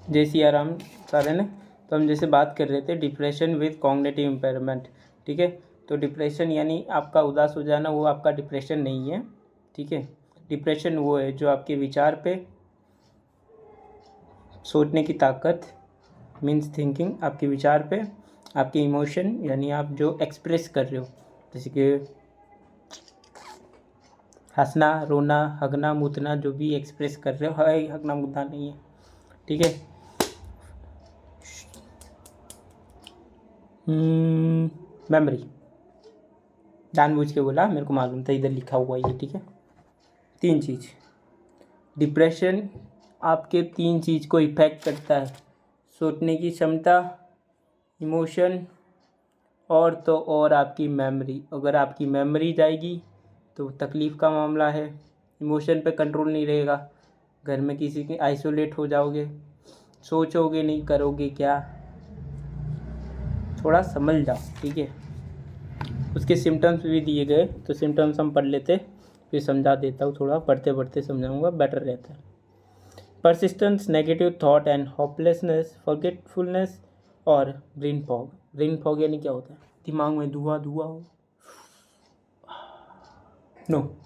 जय सिया राम सारे ने। तो हम जैसे बात कर रहे थे डिप्रेशन विद कॉग्निटिव इम्पेयरमेंट, ठीक है। तो डिप्रेशन यानी आपका उदास हो जाना, वो आपका डिप्रेशन नहीं है, ठीक है। डिप्रेशन वो है जो आपके विचार पे, सोचने की ताकत मीन्स थिंकिंग, आपके विचार पे, आपके इमोशन यानी आप जो एक्सप्रेस कर रहे हो, जैसे कि हंसना, रोना, हगना, मुतना, जो भी एक्सप्रेस कर रहे हो, है हगना मुतना नहीं है, ठीक है। मेमोरी, जानबूझ के बोला, मेरे को मालूम था इधर लिखा हुआ ये, ठीक है। 3 चीज़ डिप्रेशन आपके 3 चीज़ को इफेक्ट करता है, सोचने की क्षमता, इमोशन और तो और आपकी मेमोरी। अगर आपकी मेमोरी जाएगी तो तकलीफ़ का मामला है, इमोशन पे कंट्रोल नहीं रहेगा, घर में किसी के आइसोलेट हो जाओगे, सोचोगे नहीं, करोगे क्या, थोड़ा समझ जाओ, ठीक है। उसके सिम्टम्स भी दिए गए, तो सिम्टम्स हम पढ़ लेते, फिर समझा देता हूँ, थोड़ा पढ़ते पढ़ते समझाऊँगा, बेटर रहता है। Persistence, negative thought and hopelessness, forgetfulness और ब्रेन फॉग। ब्रेन फॉग यानी क्या होता है? दिमाग में धुआं धुआं हो। No,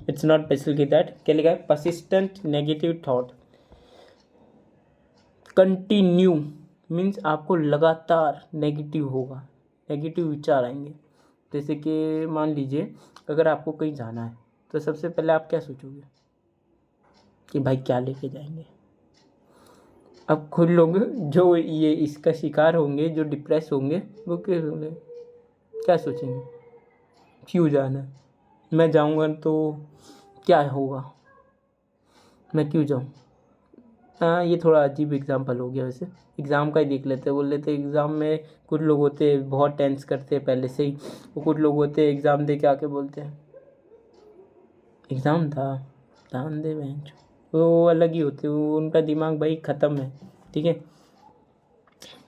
it's not basically that. क्या लिखा है? Persistent negative thought, continue means आपको लगातार नेगेटिव होगा, नेगेटिव विचार आएंगे। जैसे कि मान लीजिए अगर आपको कहीं जाना है तो सबसे पहले आप क्या सोचोगे कि भाई क्या लेके जाएंगे। अब खुद लोग जो ये इसका शिकार होंगे, जो डिप्रेस होंगे, वो क्या होंगे, क्या सोचेंगे, क्यों जाना है, मैं जाऊंगा तो क्या होगा, मैं क्यों जाऊं। हाँ, ये थोड़ा अजीब एग्जाम्पल हो गया। वैसे एग्ज़ाम का ही देख लेते हैं। बोल लेते एग्ज़ाम में कुछ लोग होते हैं बहुत टेंस करते हैं पहले से ही, वो कुछ लोग होते हैं एग्ज़ाम दे के आके बोलते हैं एग्ज़ाम था, ध्यान दे बेंच। वो अलग ही होते हैं, वो उनका दिमाग भाई ख़त्म है, ठीक है।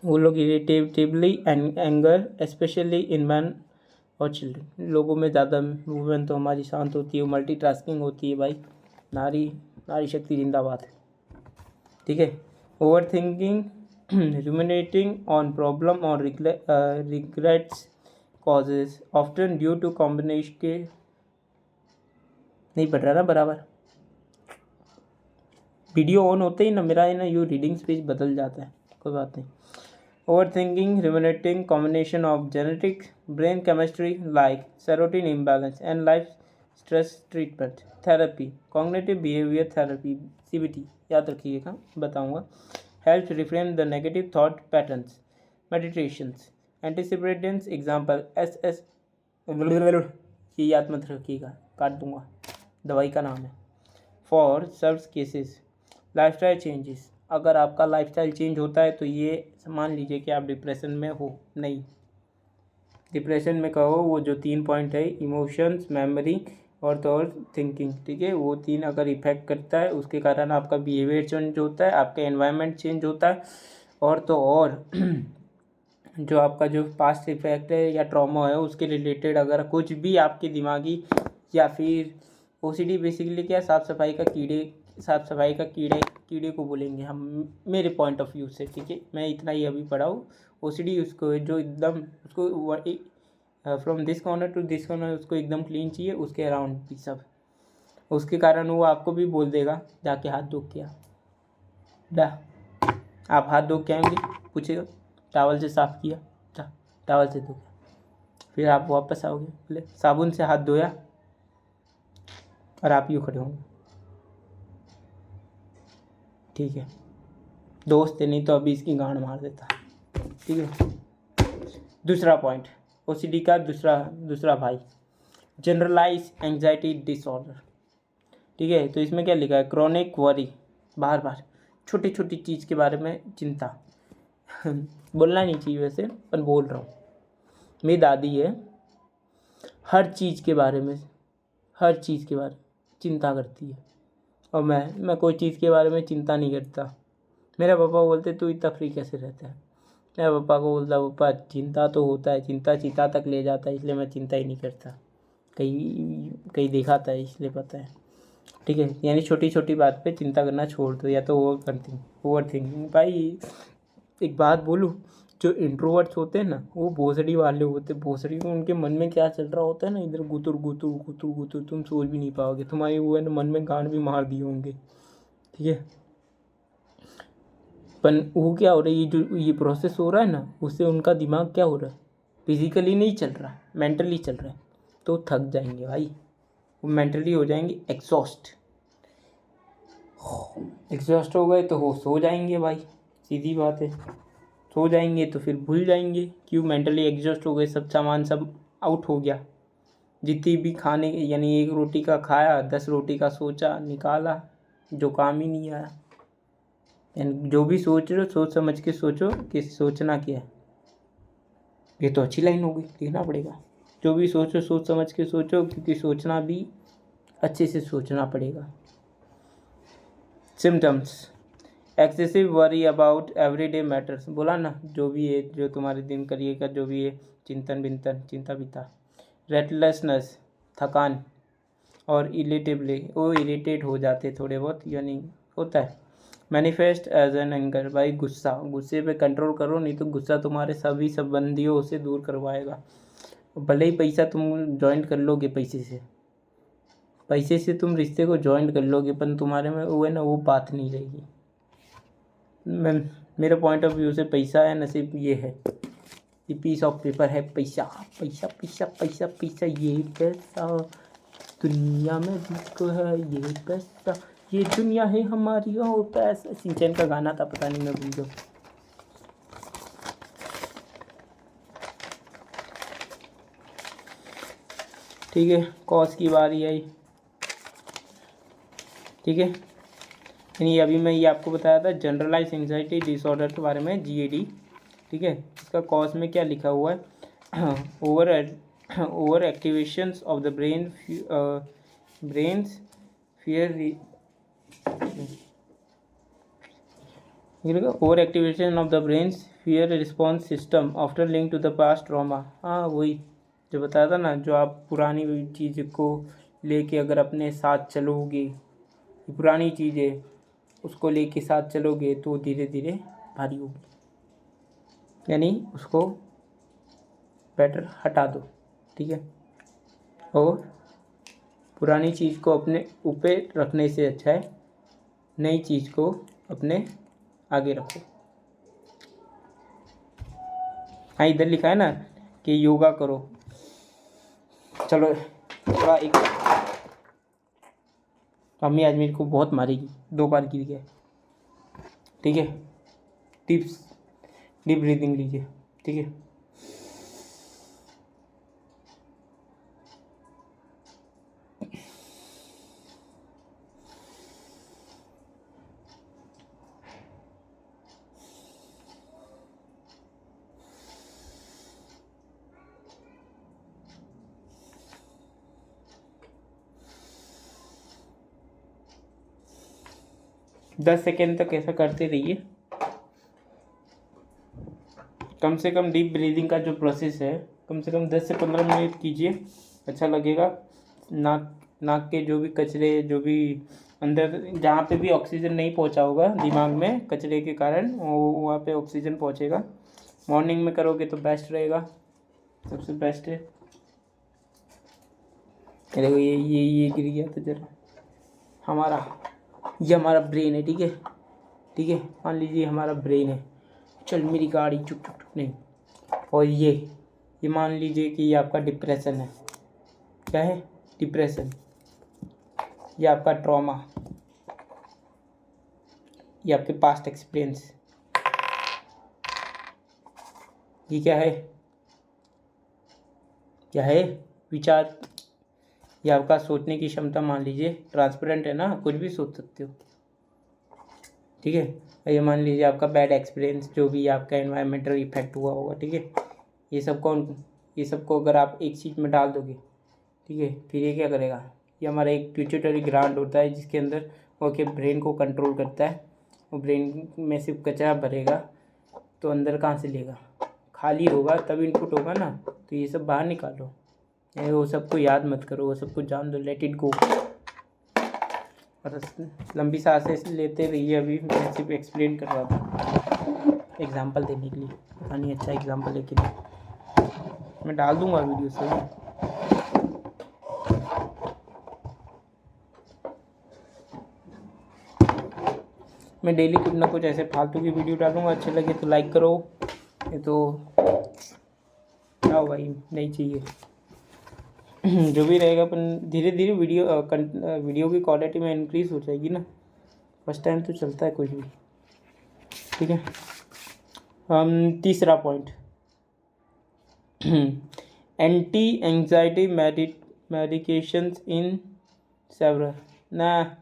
वो लोग इरिटेटिवली एंगर स्पेशली इन मैन और चिल्ड्रन। लोगों में ज़्यादा, वुमेन तो हमारी शांत होती है, मल्टीटास्किंग होती है भाई, नारी नारी शक्ति जिंदाबाद, ठीक है। Over thinking, ruminating on problem or regrets causes often due to combination के, नहीं पढ़ रहा ना बराबर, वीडियो ऑन होते ही ना मेरा है ना यू रीडिंग स्पीच बदल जाता है, कोई बात नहीं। Over thinking, ruminating, combination of genetic, brain chemistry like serotonin imbalance and life stress treatment therapy, cognitive behavior therapy CBT, याद रखिएगा, बताऊंगा। Helps reframe the negative thought patterns, meditations, anticipations, example SS, ये याद मत रखिएगा, काट दूंगा, दवाई का नाम है। For search cases, lifestyle changes, अगर आपका लाइफस्टाइल चेंज होता है तो ये मान लीजिए कि आप डिप्रेशन में हो, नहीं डिप्रेशन में कहो, वो जो 3 पॉइंट है, इमोशंस, मेमोरी और तो और थिंकिंग, ठीक है, वो 3 अगर इफेक्ट करता है, उसके कारण आपका बिहेवियर चेंज होता है, आपका एनवायरनमेंट चेंज होता है, और तो और जो आपका जो पास्ट इफेक्ट है या ट्रॉमा है उसके रिलेटेड अगर कुछ भी आपके दिमागी या फिर ओसीडी बेसिकली क्या, साफ़ सफाई का कीड़े को बोलेंगे हम, मेरे पॉइंट ऑफ व्यू से, ठीक है। मैं इतना ही अभी पढ़ा हूँ। ओसीडी उसको जो एकदम उसको from this corner to this corner उसको एकदम क्लीन चाहिए, उसके अराउंड भी सब, उसके कारण वो आपको भी बोल देगा जाके हाथ धो के आ। आप हाथ धो के आएंगे, पूछेगा टावल से साफ़ किया, टावल से धो, फिर आप वापस आओगे, बोले साबुन से हाथ धोया, और आप यूँ खड़े होंगे, ठीक है। दोस्त है, नहीं तो अभी इसकी गांड मार देता, ठीक है। दूसरा पॉइंट, ओसीडी का दूसरा भाई, जनरलाइज एंजाइटी डिसऑर्डर, ठीक है। तो इसमें क्या लिखा है, क्रॉनिक वरी, बार बार छोटी छोटी चीज़ के बारे में चिंता। बोलना नहीं चाहिए वैसे, पर बोल रहा हूँ। मेरी दादी है, हर चीज़ के बारे में चिंता करती है, और मैं कोई चीज़ के बारे में चिंता नहीं करता। मेरे पापा बोलते तू इतना फ्री कैसे रहता है। मेरे पापा को बोलता पापा चिंता तो होता है, चिंता चिता तक ले जाता है, इसलिए मैं चिंता ही नहीं करता। कहीं देखा था इसलिए पता है। ठीक है, यानी छोटी छोटी बात पे चिंता करना छोड़ दो, या तो ओवर थिंकिंग। भाई एक बात बोलूँ, जो इंट्रोवर्ट्स होते हैं ना, वो भोसड़ी वाले होते हैं। भोसड़ी को उनके मन में क्या चल रहा होता है ना, इधर गुतुर गुतुर गुतुर गुतुर, तुम सोच भी नहीं पाओगे। तुम्हारी वो है ना, मन में गांड भी मार दिए होंगे। ठीक है, पर वो क्या हो रहा है, ये जो ये प्रोसेस हो रहा है ना, उससे उनका दिमाग क्या हो रहा है, फिजिकली नहीं चल रहा, मेंटली चल रहा है। तो थक जाएंगे भाई, वो मेंटली हो जाएंगे एग्जॉस्ट। एग्जॉस्ट हो गए तो वो सो जाएंगे भाई, सीधी बात है। सो जाएंगे तो फिर भूल जाएंगे, क्यों, मेंटली एग्जॉस्ट हो गए, सब सामान सब आउट हो गया। जितनी भी खाने, यानी 1 रोटी का खाया, 10 रोटी का सोचा निकाला, जो काम ही नहीं आया। यानी जो भी सोच रहे हो, सोच समझ के सोचो कि सोचना क्या है। ये तो अच्छी लाइन हो गई, लिखना पड़ेगा। जो भी सोचो सोच समझ के सोचो, क्योंकि सोचना भी अच्छे से सोचना पड़ेगा। Symptoms, excessive worry about everyday matters, बोला ना, जो भी है, जो तुम्हारे दिनचर्या का जो भी है, चिंता बिता। रेटलेसनेस, थकान, और इरिटेबली, वो इरिटेट हो जाते थोड़े बहुत, यानी होता है। मैनिफेस्ट एज एन एंगर, भाई गुस्से पे कंट्रोल करो, नहीं तो गुस्सा तुम्हारे सभी संबंधियों से दूर करवाएगा। भले ही पैसा तुम ज्वाइन कर लोगे, पैसे से तुम रिश्ते को ज्वाइन कर लोगे, पर तुम्हारे में वो है ना, वो बात नहीं रहेगी। मैं मेरे पॉइंट ऑफ व्यू से पैसा है ना, सिर्फ ये है, ये पीस ऑफ पेपर है। पैसा पैसा पैसा पैसा पैसा, ये पैसा दुनिया में जिसको है, ये पैसा, ये दुनिया है हमारी, ओ पैसा। सिंचन का गाना था, पता नहीं मैं भूल गया। ठीक है, कॉज की बारी आई। ठीक है, यानी अभी मैं ये आपको बताया था जनरलाइज एंजाइटी डिसऑर्डर के बारे में, GAD। ठीक है, इसका कॉज में क्या लिखा हुआ है, over activations of the brain's fear, over activation of the brain's fear response system after link to the past trauma. हाँ, वही जो बताया था ना, जो आप पुरानी चीज़ को लेके अगर अपने साथ चलोगे, पुरानी चीज़ें उसको लेके साथ चलोगे, तो धीरे धीरे भारी होगी। यानी उसको बेटर हटा दो। ठीक है, और पुरानी चीज़ को अपने ऊपर रखने से अच्छा है नई चीज़ को अपने आगे रखो। हाँ, इधर लिखा है ना कि योगा करो। चलो थोड़ा एक, मम्मी आज मेरे को बहुत मारेगी, 2 बार गिर गया। ठीक है, डीप ब्रीदिंग लीजिए। ठीक है, दस सेकेंड तक ऐसा करते रहिए। कम से कम डीप ब्रीदिंग का जो प्रोसेस है, कम से कम 10 से 15 मिनट कीजिए, अच्छा लगेगा। नाक के जो भी कचरे, जो भी अंदर जहाँ पे भी ऑक्सीजन नहीं पहुँचा होगा दिमाग में कचरे के कारण, वो वहाँ पे ऑक्सीजन पहुँचेगा। मॉर्निंग में करोगे तो बेस्ट रहेगा, सबसे बेस्ट है। देखो ये गिर गया तो जरा ये हमारा ब्रेन है। ठीक है, ठीक है, मान लीजिए हमारा ब्रेन है, चल मेरी गाड़ी चुप चुप चुप नहीं। और ये मान लीजिए कि ये आपका डिप्रेशन है। क्या है? डिप्रेशन। ये आपका ट्रॉमा, ये आपके पास्ट एक्सपीरियंस। ये क्या है? क्या है? विचार। ये आपका सोचने की क्षमता, मान लीजिए ट्रांसपेरेंट है ना, कुछ भी सोच सकते हो। ठीक है, ये मान लीजिए आपका बैड एक्सपीरियंस, जो भी आपका एनवायरमेंटल इफेक्ट हुआ होगा। ठीक है, ये सबको अगर आप एक चीज़ में डाल दोगे, ठीक है, फिर ये क्या करेगा? ये हमारा एक पिट्यूटरी ग्लैंड होता है, जिसके अंदर वो के ब्रेन को कंट्रोल करता है। वो ब्रेन में सिर्फ कचरा भरेगा, तो अंदर कहाँ से लेगा? खाली होगा तब इनपुट होगा ना, तो ये सब बाहर निकालो। वो सबको याद मत करो, वो सबको जान दो, लेट इट गो। और लंबी सांसें लेते रहिए। अभी मैं सिर्फ एक्सप्लेन कर रहा था एग्जांपल देने के लिए, पता नहीं अच्छा एग्जांपल है कि नहीं। मैं डाल दूंगा वीडियो से। मैं डेली कुछ ना कुछ ऐसे फालतू की वीडियो डालूंगा। अच्छे लगे तो लाइक करो, ये तो क्या भाई नहीं चाहिए। जो भी रहेगा अपन धीरे धीरे वीडियो की क्वालिटी में इंक्रीज हो जाएगी ना। फर्स्ट टाइम तो चलता है कुछ भी, ठीक है। तीसरा point, anti anxiety medications in several ना।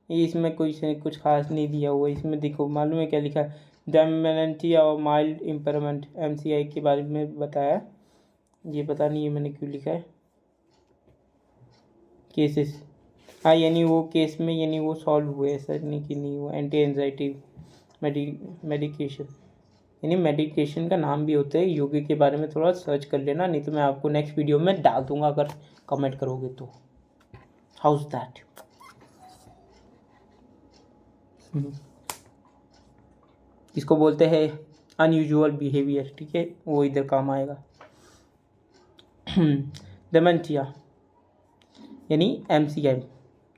इसमें कुछ खास नहीं दिया हुआ। इसमें देखो मालूम है क्या लिखा है, डेमेंशिया और माइल्ड इम्पेयरमेंट MCI के बारे में बताया। ये पता नहीं है मैंने क्यों लिखा है केसेस। हाँ यानी वो केस में यानी वो सॉल्व हुए, ऐसा नहीं कि नहीं हुआ। एंटी एंजाइटी मेडिकेशन यानी मेडिकेशन का नाम भी होता है। योगी के बारे में थोड़ा सर्च कर लेना, नहीं तो मैं आपको नेक्स्ट वीडियो में डाल दूंगा अगर कमेंट करोगे तो। House that. इसको बोलते हैं अनयूजुअल बिहेवियर, ठीक है, वो इधर काम आएगा। डेमेंशिया यानी MCI,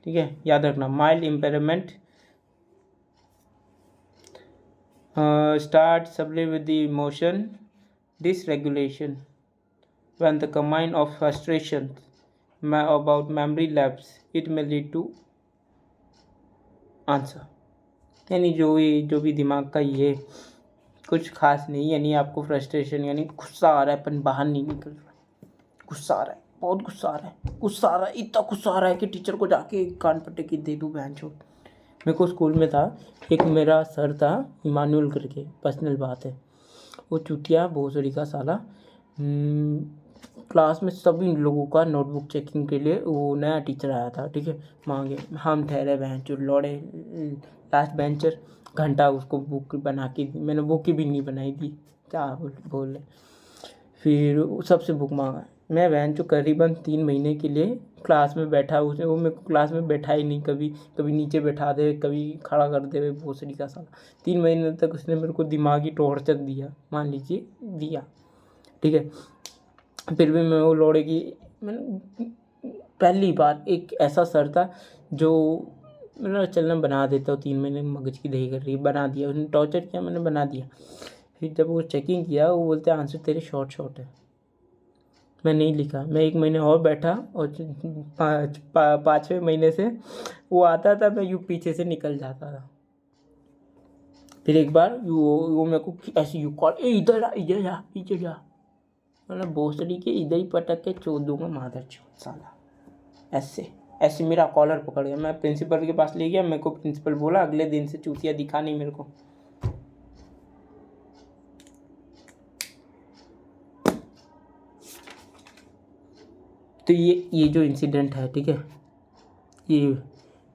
ठीक है, याद रखना। माइल्ड इम्पेयरमेंट स्टार्ट सबले with the emotion dysregulation when the combine of frustration about memory lapse it may lead to answer. यानी जो भी दिमाग का ये कुछ खास नहीं, यानी आपको फ्रस्ट्रेशन यानी गुस्सा आ रहा है अपन बाहर नहीं निकल रहा, गुस्सा आ रहा है, बहुत गुस्सा आ रहा है, इतना गुस्सा आ रहा है कि टीचर को जाके कान पट्टे की दे दूँ बहन छोड़। मेरे को स्कूल में था एक, मेरा सर था इमानुअल करके, पर्सनल बात है, वो चुटिया भोसड़ी का साला। क्लास में सभी लोगों का नोटबुक चेकिंग के लिए वो नया टीचर आया था, ठीक है, मांगे हम ठहरे बहन जो लौड़े लास्ट बेंचर, घंटा उसको बुक बना के दी। मैंने बुक भी नहीं बनाई थी, क्या बोले। फिर सबसे बुक मांगा, मैं बहन जो करीबन 3 महीने के लिए क्लास में बैठा, उसने वो मेरे को क्लास में बैठा ही नहीं, कभी नीचे बैठा दे, कभी खड़ा कर दे, भोसड़ी का साला। 3 महीने तक उसने मेरे को दिमागी टॉर्चर दिया, मान लीजिए दिया, ठीक है। फिर भी मैं वो लौड़े की, मैंने पहली बार एक ऐसा सर था जो मेरा चलना बना देता हूँ। 3 महीने मगज की दही कर रही बना दिया उसने, टॉर्चर किया, मैंने बना दिया। फिर जब वो चेकिंग किया वो बोलते आंसर तेरे शॉर्ट है। मैं नहीं लिखा, मैं 1 महीने और बैठा और 5वें महीने से वो आता था, मैं यूँ पीछे से निकल जाता था। फिर एक बार वो मेरे को ऐसे यू कॉल, इधर जा, मतलब भोसड़ी के इधर ही पटक के चोद दूंगा मादर चोद साला। ऐसे मेरा कॉलर पकड़ गया, मैं प्रिंसिपल के पास ले गया। मेरे को प्रिंसिपल बोला अगले दिन से चूतिया दिखा नहीं मेरे को। तो ये जो इंसिडेंट है, ठीक है, ये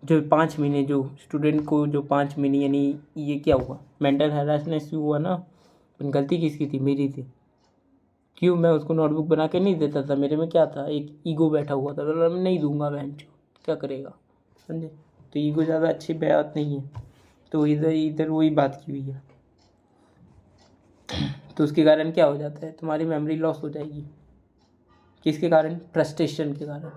जो 5 महीने जो स्टूडेंट को जो 5 महीने यानी ये क्या हुआ, मेंटल हैरेसमेंट हुआ ना। गलती किसकी थी, मेरी थी। क्यों, मैं उसको नोटबुक बना के नहीं देता था, मेरे में क्या था, एक ईगो बैठा हुआ था, मैं नहीं दूंगा बहन चो, क्या करेगा, समझे। तो ईगो ज़्यादा अच्छी बात नहीं है, तो इधर वही बात की हुई है। तो उसके कारण क्या हो जाता है, तुम्हारी मेमोरी लॉस हो जाएगी। किसके कारण, फ्रस्ट्रेशन के कारण।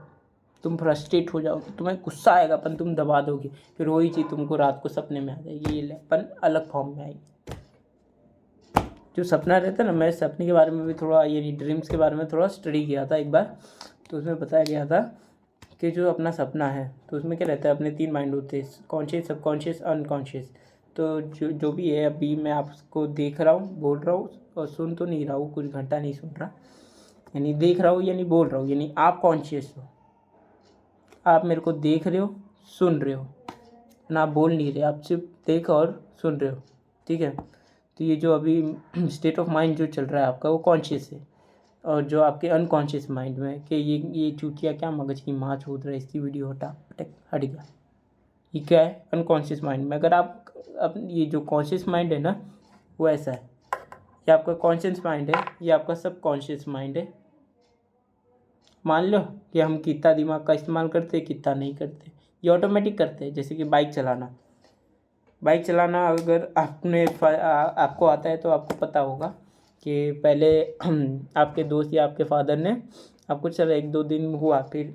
तुम फ्रस्ट्रेट हो जाओगे, तुम्हें गुस्सा आएगा, अपन तुम दबा दोगे, फिर वही चीज़ तुमको रात को सपने में आ जाएगी, ये अपन अलग फॉर्म में आएगी। जो सपना रहता है ना, मैं सपने के बारे में भी थोड़ा यानी ड्रीम्स के बारे में थोड़ा स्टडी किया था एक बार। तो उसमें बताया गया था कि जो अपना सपना है तो उसमें क्या रहता है, अपने 3 माइंड होते हैं, कॉन्शियस, सबकॉन्शियस, अनकॉन्शियस। तो जो भी है, अभी मैं आपको देख रहा हूँ, बोल रहा हूँ और सुन तो नहीं रहा हूँ, कुछ घंटा नहीं सुन रहा, यानी देख रहा हूँ यानी बोल रहा हूँ, यानी आप कॉन्शियस हो, आप मेरे को देख रहे हो, सुन रहे हो ना, आप बोल नहीं रहे, आप सिर्फ देख और सुन रहे हो, ठीक है। तो ये जो अभी स्टेट ऑफ माइंड जो चल रहा है आपका, वो कॉन्शियस है। और जो आपके अनकॉन्शियस माइंड में कि ये चूतिया क्या मगज की माँ छूट रहा है, इसकी वीडियो हट गया, ये क्या है, अनकॉन्शियस माइंड में। अगर आप ये जो कॉन्शियस माइंड है ना, वो ऐसा है, ये आपका कॉन्शियस माइंड है, ये आपका सब कॉन्शियस माइंड है। मान लो कि हम कितना दिमाग का इस्तेमाल करते, कितना नहीं करते, ये ऑटोमेटिक करते हैं। जैसे कि बाइक चलाना अगर आपको आता है तो आपको पता होगा कि पहले आपके दोस्त या आपके फादर ने आपको चलो 1-2 दिन हुआ, फिर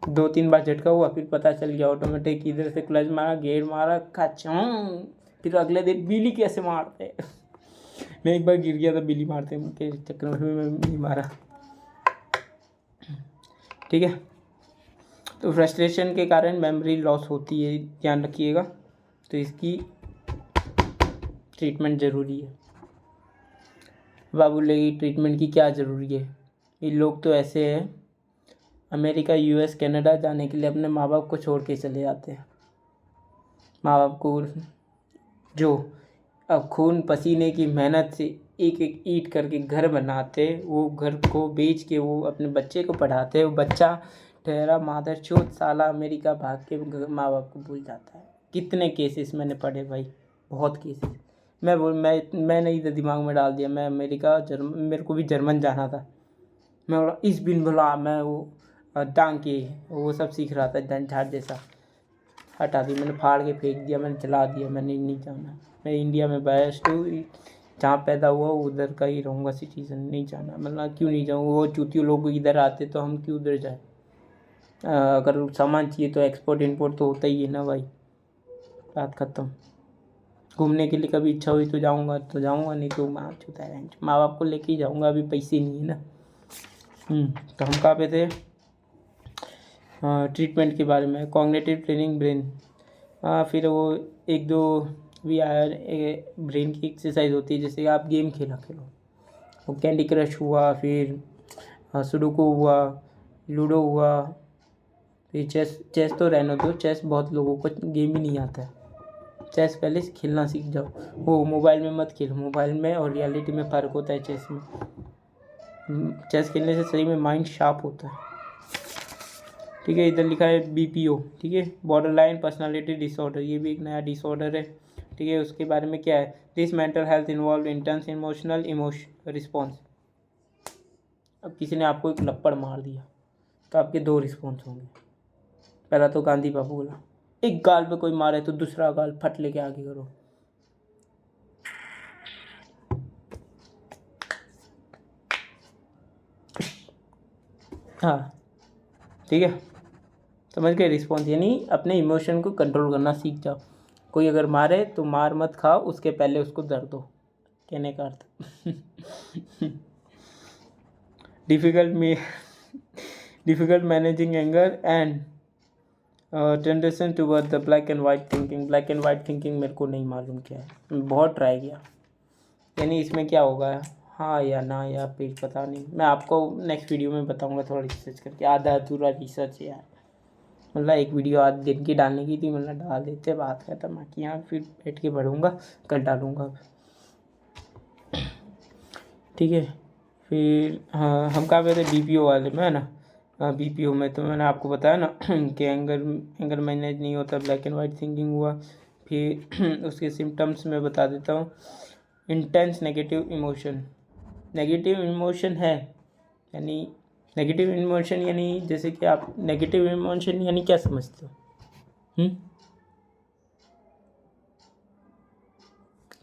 2-3 बार झटका हुआ, फिर पता चल गया ऑटोमेटिक, इधर से क्लच मारा, गियर मारा, खचाऊं, फिर अगले दिन बिल्ली कैसे मारते हैं। मैं एक बार गिर गया था बिल्ली मारते के चक्कर में, मैं बिल्ली मारा। ठीक है, तो फ्रस्ट्रेशन के कारण मेमोरी लॉस होती है, ध्यान रखिएगा। तो इसकी ट्रीटमेंट ज़रूरी है। बाबू लगी ट्रीटमेंट की क्या ज़रूरी है। ये लोग तो ऐसे हैं, अमेरिका, यूएस, कनाडा जाने के लिए अपने माँ बाप को छोड़ के चले जाते हैं। माँ बाप को जो अब खून पसीने की मेहनत से एक एक ईंट करके घर बनाते, वो घर को बेच के वो अपने बच्चे को पढ़ाते, वो बच्चा ठहरा मादरचोद साला अमेरिका भाग के माँ बाप को भूल जाता है। कितने केसेस मैंने पढ़े भाई, बहुत केसेस। मैंने इधर दिमाग में डाल दिया, मैं अमेरिका मेरे को भी जर्मन जाना था। मैं बोला इस बिन भला, मैं वो टांग के वो सब सीख रहा था, झाड़ जैसा हटा दी मैंने, फाड़ के फेंक दिया मैंने, जला दिया मैंने, नहीं जाना। मैं इंडिया में बेस्ट हूँ, जहाँ पैदा हुआ उधर का ही रहूँगा, सिटीजन नहीं जाना। मतलब क्यों नहीं जाऊँ, वो चूतियों लोग इधर आते तो हम क्यों उधर जाए। अगर सामान चाहिए तो एक्सपोर्ट इंपोर्ट तो होता ही है ना भाई, बात ख़त्म। घूमने के लिए कभी इच्छा हुई तो जाऊँगा, नहीं तो माँ छूता है, माँ बाप को लेके ही जाऊँगा, अभी पैसे नहीं है ना। तो हम कहाँ पे थे, ट्रीटमेंट के बारे में, कॉग्निटिव ट्रेनिंग ब्रेन। फिर वो 1-2 भी आया, ब्रेन की एक्सरसाइज होती है, जैसे आप गेम खेलो, वो कैंडी क्रश हुआ, फिर सुडोकू हुआ, लूडो हुआ, फिर चेस तो रहने दो, चेस बहुत लोगों को गेम ही नहीं आता है। चेस पहले से खेलना सीख जाओ, वो मोबाइल में मत खेलो, मोबाइल में और रियलिटी में फ़र्क होता है। चेस खेलने से सही में माइंड शार्प होता है। ठीक है, इधर लिखा है BPO, ठीक है, बॉर्डरलाइन पर्सनालिटी डिसऑर्डर, ये भी एक नया डिसऑर्डर है। ठीक है, उसके बारे में क्या है, this mental health involve intense emotional response. अब किसी ने आपको एक लपड़ मार दिया तो आपके 2 रिस्पॉन्स होंगे। पहला तो गांधी बाबू बोला, एक गाल पे कोई मारे तो दूसरा गाल फट लेके आगे करो। हाँ ठीक है, समझ गए, रिस्पॉन्स यानी अपने इमोशन को कंट्रोल करना सीख जाओ। कोई अगर मारे तो मार मत खाओ, उसके पहले उसको दर्द दो, कहने का अर्थ। Difficult managing anger and tendency toward the black and white thinking मेरे को नहीं मालूम क्या है, मैं बहुत ट्राई किया, यानी इसमें क्या होगा, हाँ या ना या फिर पता नहीं। मैं आपको नेक्स्ट वीडियो में बताऊंगा, थोड़ा रिसर्च करके, आधा अधूरा रिसर्च है यार। मतलब एक वीडियो आज दिन की डालने की थी, मतलब डाल देते, बात खत्म। बाकी यहाँ फिर बैठ के पढ़ूँगा, कल डालूँगा। ठीक है, फिर हाँ, हम कहाँ पे थे, BPO वाले में है ना। BPO में तो मैंने आपको बताया ना कि एंगर मैनेज नहीं होता, ब्लैक एंड वाइट थिंकिंग हुआ। फिर उसके सिम्टम्स मैं बता देता हूँ। इंटेंस नेगेटिव इमोशन है, यानी नेगेटिव इमोशन यानी जैसे कि आप नेगेटिव इमोशन यानी क्या समझते हो।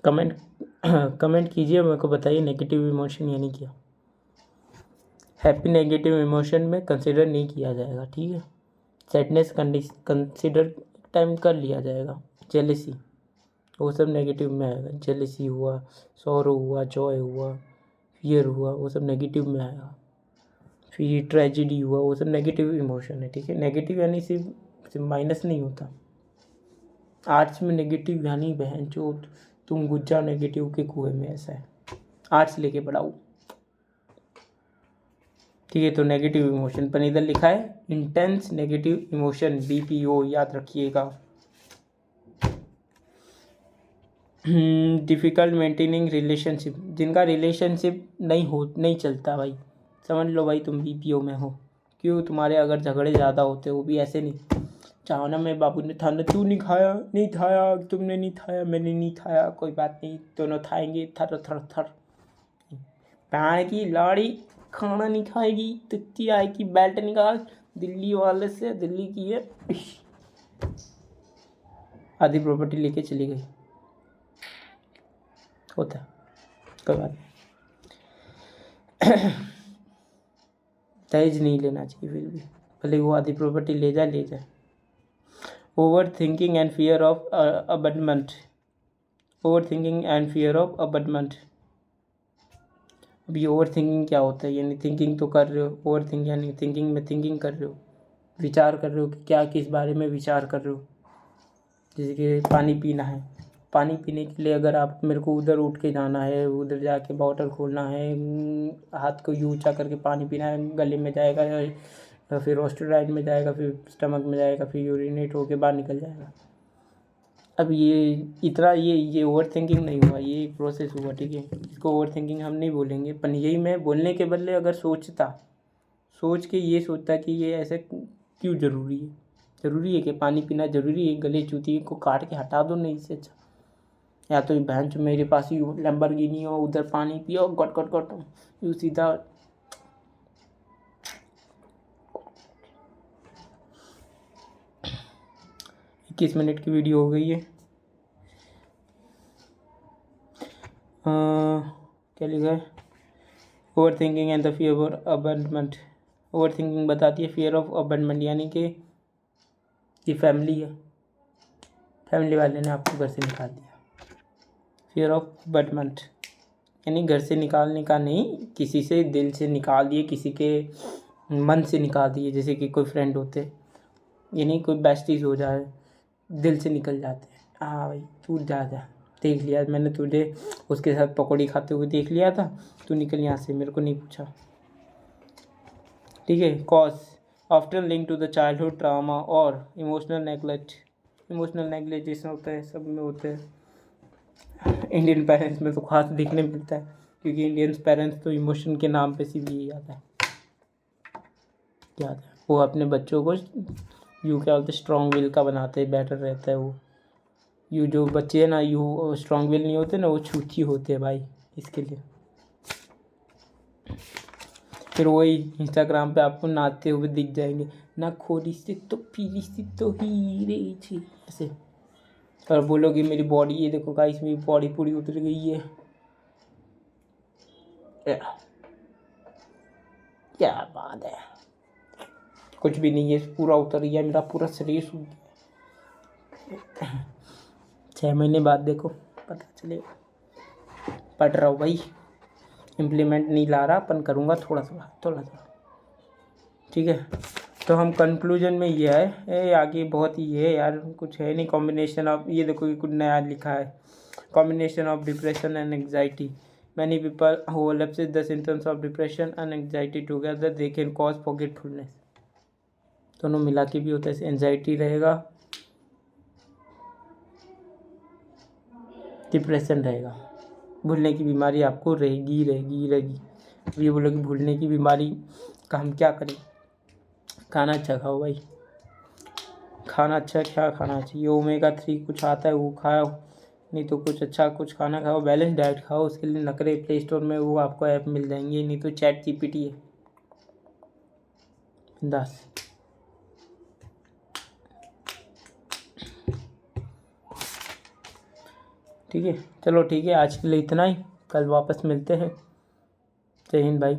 कमेंट कीजिए, मेरे को बताइए नेगेटिव इमोशन यानी क्या। हैप्पी नेगेटिव इमोशन में कंसिडर नहीं किया जाएगा, ठीक है। सैडनेस कंसिडर टाइम कर लिया जाएगा। जेलेसी वो सब नेगेटिव में आएगा। जेलेसी हुआ, सॉरो हुआ, जॉय हुआ, फियर हुआ, वो सब नेगेटिव में आएगा। फिर ट्रेजिडी हुआ, वो सब नेगेटिव इमोशन है, ठीक है। नेगेटिव यानी सिर्फ माइनस नहीं होता। आर्ट्स में नेगेटिव यानी बहन जो तुम गुज्जा नेगेटिव के कुएं में, ऐसा है। आर्ट्स लेके पढ़ाओ, ठीक है। तो नेगेटिव इमोशन पर इधर लिखा है इंटेंस नेगेटिव इमोशन, BPO, याद रखिएगा। डिफ़िकल्ट मेंटेनिंग रिलेशनशिप, जिनका रिलेशनशिप नहीं चलता भाई, समझ लो भाई तुम BPO में हो। क्यों, तुम्हारे अगर झगड़े ज़्यादा होते, वो भी ऐसे नहीं, चाहो ना मैं बाबू ने खाना, तू नहीं खाया, तुमने नहीं खाया, मैंने नहीं खाया, कोई बात नहीं, दोनों खाएंगे, थर थर थर। पैर की लाड़ी खाना नहीं खाएगी, तुच्ची आएगी, बेल्ट निकाल, दिल्ली वाले से, दिल्ली की है, आधी प्रॉपर्टी लेके चली गई। होता है, कोई बात नहीं। दहेज नहीं लेना चाहिए फिर भी, भले वो आधी प्रॉपर्टी ले जाए। Over thinking and fear of abandonment. Over thinking and fear of abandonment. अभी ओवर थिंकिंग क्या होता है? यानी थिंकिंग तो कर रहे हो, ओवर थिंकिंग यानी थिंकिंग में थिंकिंग कर रहे हो, विचार कर रहे हो कि क्या किस बारे में विचार कर रहे हो। जैसे कि पानी पीना है, पानी पीने के लिए अगर आप मेरे को उधर उठ के जाना है, उधर जाके बॉटल खोलना है, हाथ को यूँ ऊँचा करके पानी पीना है, गले में जाएगा या फिर रोस्टोराइड में जाएगा, फिर स्टमक में जाएगा, फिर यूरिनेट होके बाहर निकल जाएगा। अब ये इतना ये ओवर थिंकिंग नहीं हुआ, ये एक प्रोसेस हुआ, ठीक है। इसको ओवर थिंकिंग हम नहीं बोलेंगे, पर यही मैं बोलने के बदले अगर सोच के ये सोचता कि ये ऐसे क्यों ज़रूरी है कि पानी पीना ज़रूरी है, गले चूती को काट के हटा दो, नहीं इससे अच्छा। या तो बहन जो मेरे पास ही लैम्बोर्गिनी हो, उधर पानी पियो, गट गट गट, यू सीधा। 21 मिनट की वीडियो हो गई है। क्या लिखा है? Over thinking and the fear of abandonment. Over thinking बताती है फियर ऑफ अबंडमेंट, यानी कि फैमिली है, फैमिली वाले ने आपको घर से निकाल दिया। फियर ऑफ अबंडमेंट यानी घर से निकालने का नहीं, किसी से दिल से निकाल दिए, किसी के मन से निकाल दिए। जैसे कि कोई फ्रेंड होते, यानी कोई बेस्टीज हो जाए, दिल से निकल जाते हैं, हाँ भाई तू जा, देख लिया मैंने तुझे उसके साथ पकौड़ी खाते हुए देख लिया था, तू निकल यहाँ से, मेरे को नहीं पूछा, ठीक है। Cause often link to the childhood trauma और इमोशनल नेगलेक्ट। इमोशनल नेगलेक्ट जिसमें होता है, सब में होता है। इंडियन पेरेंट्स में तो खास दिखने मिलता है, क्योंकि इंडियन पेरेंट्स तो इमोशन के नाम पे सीधे ही आता है, वो अपने बच्चों को यूँ क्या बोलते, स्ट्रॉन्ग विल का बनाते हैं, बेटर रहता है वो। यू जो बच्चे हैं ना, यू स्ट्रॉन्ग विल नहीं होते ना, वो छूती होते हैं भाई, इसके लिए। फिर वही इंस्टाग्राम पे आपको नाचते हुए दिख जाएंगे, ना खोरी से तो पीली सी तो हीरे छी, ऐसे। और बोलोगे मेरी बॉडी, ये देखो गाइस मेरी बॉडी पूरी उतर गई है, क्या बात है। कुछ भी नहीं है, पूरा उतर गया मेरा पूरा शरीर, 6 महीने बाद देखो पता चलेगा। पढ़ रहा हूँ भाई, इम्प्लीमेंट नहीं ला रहा, अपन करूँगा थोड़ा थोड़ा, ठीक है। तो हम कंक्लूजन में ये है, आगे बहुत ही है यार, कुछ है नहीं। कॉम्बिनेशन ऑफ, ये देखो ये कुछ नया लिखा है, combination of depression and anxiety. Many people who overlaps the symptoms of depression and anxiety together they can cause forgetfulness. दोनों मिला के भी होता है, एंग्जाइटी रहेगा, डिप्रेशन रहेगा, भूलने की बीमारी आपको रहेगी। अब ये बोलो कि भूलने की बीमारी का हम क्या करें? खाना अच्छा खाओ भाई, खाना अच्छा क्या खाना चाहिए, ओमेगा 3 कुछ आता है वो खाओ, नहीं तो कुछ अच्छा कुछ खाना खाओ, बैलेंस डाइट खाओ। उसके लिए नकरे प्ले स्टोर में वो आपको ऐप मिल जाएंगे, नहीं तो ChatGPT है, बस। ठीक है, चलो ठीक है, आज के लिए इतना ही, कल वापस मिलते हैं। जय हिंद भाई।